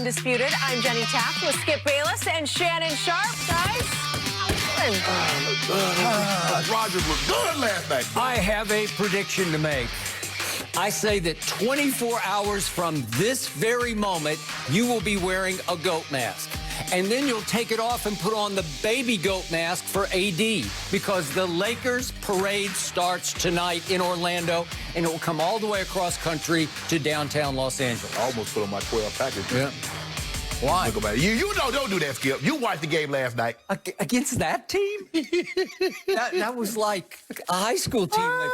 Undisputed. I'm Jenny Taft with Skip Bayless and Shannon Sharp. Guys, Rogers was good last night. I have a prediction to make. I say that 24 hours from this very moment, you will be wearing a goat mask. And then you'll take it off and put on the baby goat mask for AD, because the Lakers parade starts tonight in Orlando, and it will come all the way across country to downtown Los Angeles. I almost put on my 12 package. Yeah. Why? Look about it. You know, don't do that, Skip. You watched the game last night. Against that team? that was like a high school team they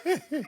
played.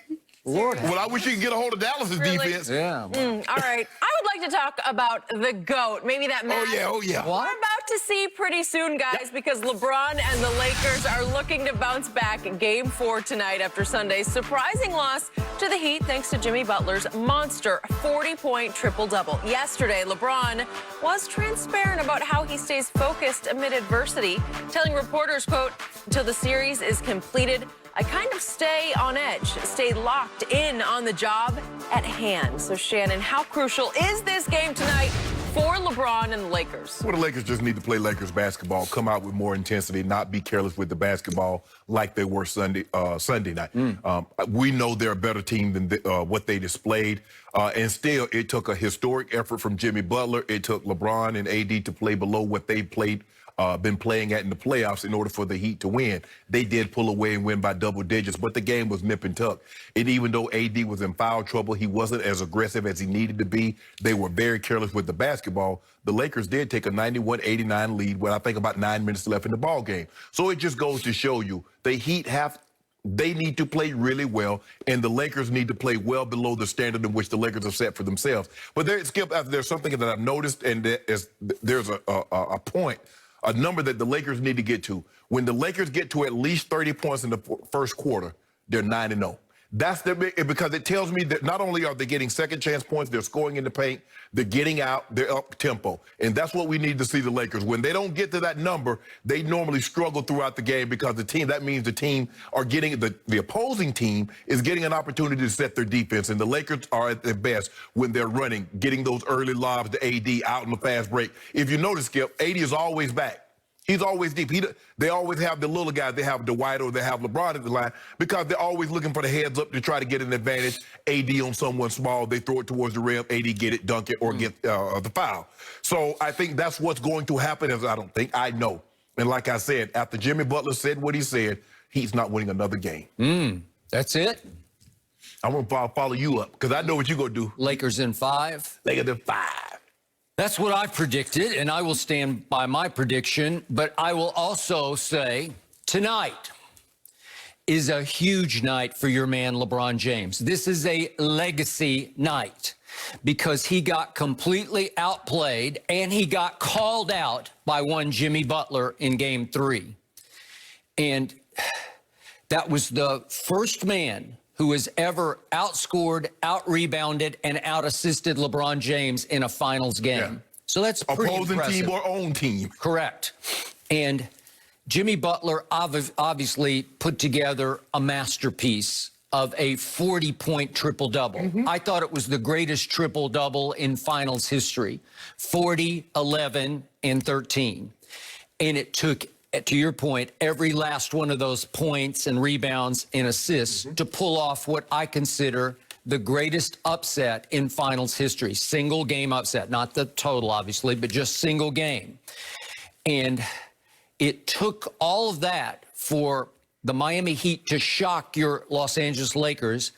Lord. Well, I wish you could get a hold of Dallas's defense. Yeah. all right. I would like to talk about the GOAT. Maybe that mask. Oh, yeah. We're about to see pretty soon, guys, because LeBron and the Lakers are looking to bounce back in Game 4 tonight after Sunday's surprising loss to the Heat thanks to Jimmy Butler's monster 40-point triple-double. Yesterday, LeBron was transparent about how he stays focused amid adversity, telling reporters, quote, "Until the series is completed, I kind of stay on edge, stay locked in on the job at hand." So, Shannon, how crucial is this game tonight for LeBron and the Lakers? Well, the Lakers just need to play Lakers basketball, come out with more intensity, not be careless with the basketball like they were Sunday night. We know they're a better team than what they displayed. And still, it took a historic effort from Jimmy Butler. It took LeBron and AD to play below what they been playing at in the playoffs in order for the Heat to win. They did pull away and win by double digits, but the game was nip and tuck. And even though AD was in foul trouble, he wasn't as aggressive as he needed to be. They were very careless with the basketball. The Lakers did take a 91-89 lead with, I think, about 9 minutes left in the ball game. So it just goes to show you the Heat they need to play really well, and the Lakers need to play well below the standard in which the Lakers have set for themselves. But Skip, there's something that I've noticed, and there's a point, a number that the Lakers need to get to. When the Lakers get to at least 30 points in the first quarter, they're 9-0. That's because it tells me that not only are they getting second chance points, they're scoring in the paint, they're getting out, they're up tempo. And that's what we need to see the Lakers. When they don't get to that number, they normally struggle throughout the game because that means the team are getting, the opposing team is getting an opportunity to set their defense. And the Lakers are at their best when they're running, getting those early lobs to AD out in the fast break. If you notice, Skip, AD is always back. He's always deep. They always have the little guys. They have Dwight or they have LeBron at the line because they're always looking for the heads up to try to get an advantage. AD on someone small, they throw it towards the rim. AD get it, dunk it, or get the foul. So I think that's what's going to happen. I know. And like I said, after Jimmy Butler said what he said, he's not winning another game. That's it? I'm going to follow you up because I know what you're going to do. Lakers in 5? Lakers in 5. That's what I predicted, and I will stand by my prediction. But I will also say tonight is a huge night for your man, LeBron James. This is a legacy night because he got completely outplayed and he got called out by one Jimmy Butler in Game 3. And that was the first man who has ever outscored, out-rebounded, and out-assisted LeBron James in a finals game. Yeah. So that's pretty opposing impressive. Team or own team. Correct. And Jimmy Butler obviously put together a masterpiece of a 40-point triple-double. I thought it was the greatest triple-double in finals history. 40, 11, and 13. And it took, to your point, every last one of those points and rebounds and assists to pull off what I consider the greatest upset in finals history. Single game upset, not the total, obviously, but just single game. And it took all of that for the Miami Heat to shock your Los Angeles Lakers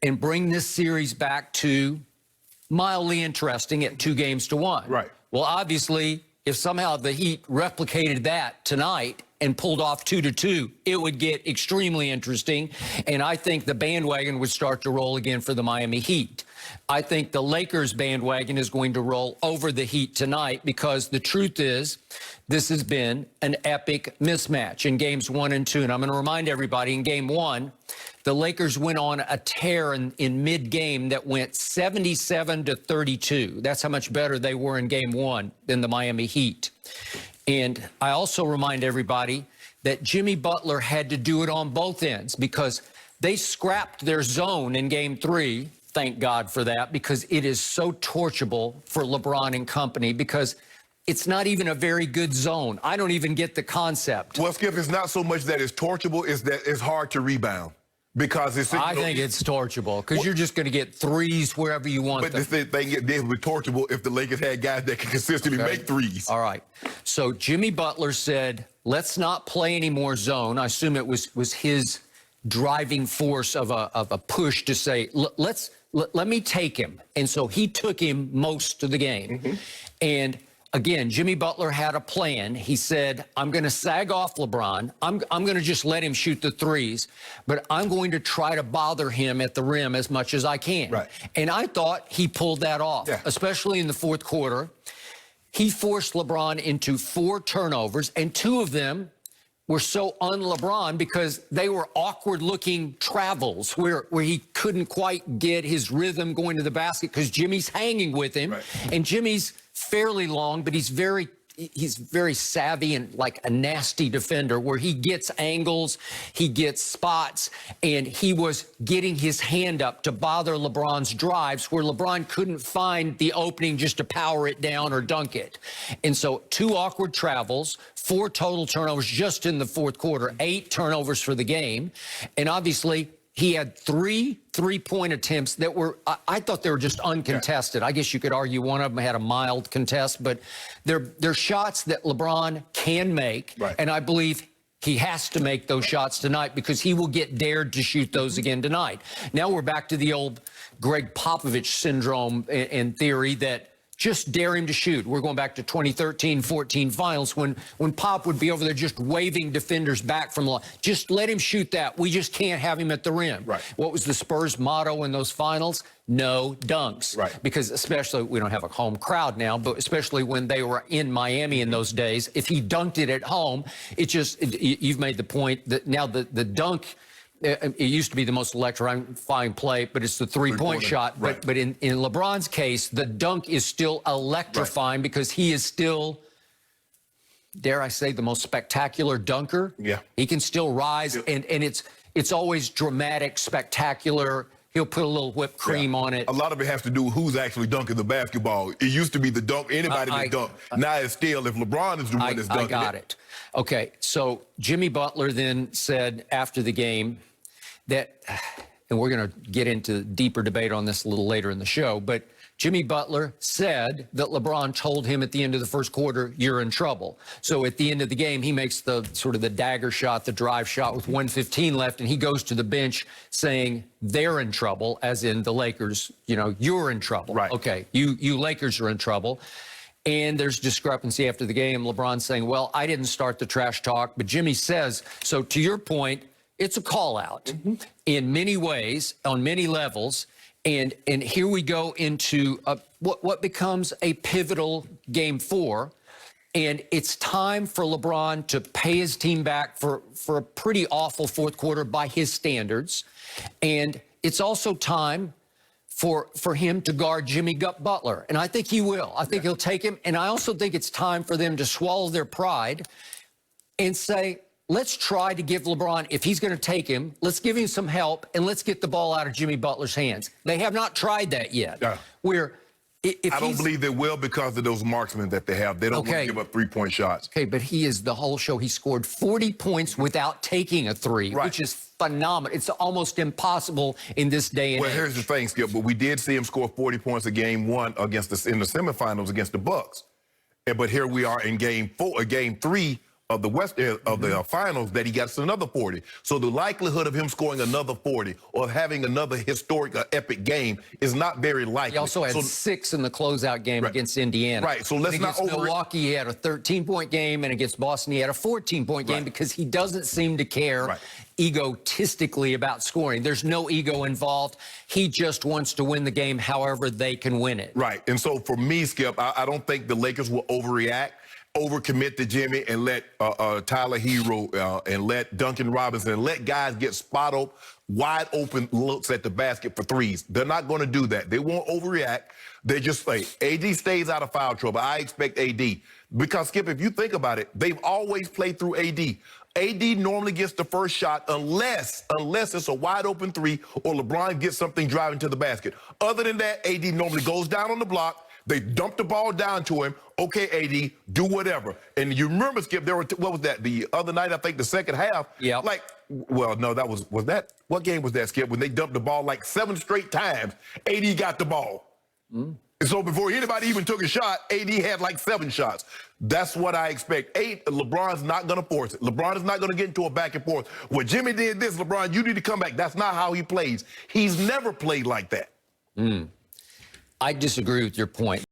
and bring this series back to mildly interesting at 2-1. Right. Well, obviously, if somehow the Heat replicated that tonight and pulled off 2-2, it would get extremely interesting. And I think the bandwagon would start to roll again for the Miami Heat. I think the Lakers bandwagon is going to roll over the Heat tonight because the truth is this has been an epic mismatch in games 1 and 2. And I'm going to remind everybody, in game 1, the Lakers went on a tear in mid-game that went 77-32. That's how much better they were in game 1 than the Miami Heat. And I also remind everybody that Jimmy Butler had to do it on both ends because they scrapped their zone in game 3 thank God for that, because it is so torturable for LeBron and company, because it's not even a very good zone. I don't even get the concept. Well, Skip, it's not so much that it's torturable, it's that it's hard to rebound. Because it's, I think it's torturable, because you're just going to get threes wherever you want them. But the thing is, it would be torturable if the Lakers had guys that can consistently make threes. All right. So Jimmy Butler said, let's not play any more zone. I assume it was his driving force of a push to say, let me take him. And so he took him most of the game. And again, Jimmy Butler had a plan. He said, I'm going to sag off LeBron. I'm going to just let him shoot the threes, but I'm going to try to bother him at the rim as much as I can. Right. And I thought he pulled that off, especially in the fourth quarter. He forced LeBron into 4 turnovers, and 2 of them were so un-LeBron because they were awkward-looking travels where he couldn't quite get his rhythm going to the basket because Jimmy's hanging with him. Right. And Jimmy's fairly long, but he's very savvy and like a nasty defender where he gets angles, he gets spots, and he was getting his hand up to bother LeBron's drives where LeBron couldn't find the opening just to power it down or dunk it. And so 2 awkward travels, 4 total turnovers just in the fourth quarter, 8 turnovers for the game. And obviously, he had 3 three-point attempts that were, I thought they were just uncontested. I guess you could argue one of them had a mild contest, but they're shots that LeBron can make. Right. And I believe he has to make those shots tonight because he will get dared to shoot those again tonight. Now we're back to the old Greg Popovich syndrome and theory that just dare him to shoot. We're going back to 2013-14 finals when Pop would be over there just waving defenders back from the line. Just let him shoot that. We just can't have him at the rim. Right. What was the Spurs' motto in those finals? No dunks. Right. Because especially, we don't have a home crowd now, but especially when they were in Miami in those days, if he dunked it at home, you've made the point that now the dunk, it used to be the most electrifying play, but it's the three-point shot. Right. But in LeBron's case, the dunk is still electrifying because he is still, dare I say, the most spectacular dunker. Yeah. He can still rise, and it's always dramatic, spectacular. He'll put a little whipped cream on it. A lot of it has to do with who's actually dunking the basketball. It used to be the dunk, anybody that dunk. Now it's still, if LeBron is the one that's dunking I got it. Okay, so Jimmy Butler then said after the game that, and we're going to get into deeper debate on this a little later in the show, but Jimmy Butler said that LeBron told him at the end of the first quarter, you're in trouble. So at the end of the game, he makes the sort of the dagger shot, the drive shot with 1:15 left, and he goes to the bench saying they're in trouble, as in the Lakers, you're in trouble. Right. Okay, you Lakers are in trouble. And there's discrepancy after the game. LeBron saying, well, I didn't start the trash talk, but Jimmy says, so to your point, it's a call out in many ways, on many levels. And here we go into what becomes a pivotal game 4. And it's time for LeBron to pay his team back for a pretty awful fourth quarter by his standards. And it's also time for him to guard Jimmy Butler. And I think he will. I think he'll take him. And I also think it's time for them to swallow their pride and say, let's try to give LeBron, if he's going to take him, let's give him some help, and let's get the ball out of Jimmy Butler's hands. They have not tried that yet. Yeah. If I don't believe they will because of those marksmen that they have. They don't want to give up three-point shots. Okay, but he is the whole show. He scored 40 points without taking a three, which is phenomenal. It's almost impossible in this day and age. Well, here's the thing, Skip, but we did see him score 40 points in game 1 in the semifinals against the Bucks. But here we are in game 3 of the finals that he gets another 40. So the likelihood of him scoring another 40 or having another historic epic game is not very likely. He also had 6 in the closeout game against Indiana. Right, so let's not against Milwaukee, he had a 13-point game, and against Boston, he had a 14-point game because he doesn't seem to care egotistically about scoring. There's no ego involved. He just wants to win the game however they can win it. Right, and so for me, Skip, I don't think the Lakers will overreact. Overcommit to Jimmy and let Tyler Hero and let Duncan Robinson and let guys get wide open looks at the basket for threes. They're not going to do that. They won't overreact. They just say, AD stays out of foul trouble. I expect AD. Because, Skip, if you think about it, they've always played through AD. AD normally gets the first shot unless it's a wide open three or LeBron gets something driving to the basket. Other than that, AD normally goes down on the block. They dump the ball down to him. Okay, AD, do whatever. And you remember, Skip, there were, what was that? The other night, I think the second half. Yeah. Like, well, no, that was that, what game was that, Skip? When they dumped the ball like 7 straight times, AD got the ball. And so before anybody even took a shot, AD had like 7 shots. That's what I expect. LeBron's not going to force it. LeBron is not going to get into a back and forth. When Jimmy did this, LeBron, you need to come back. That's not how he plays. He's never played like that. I disagree with your point.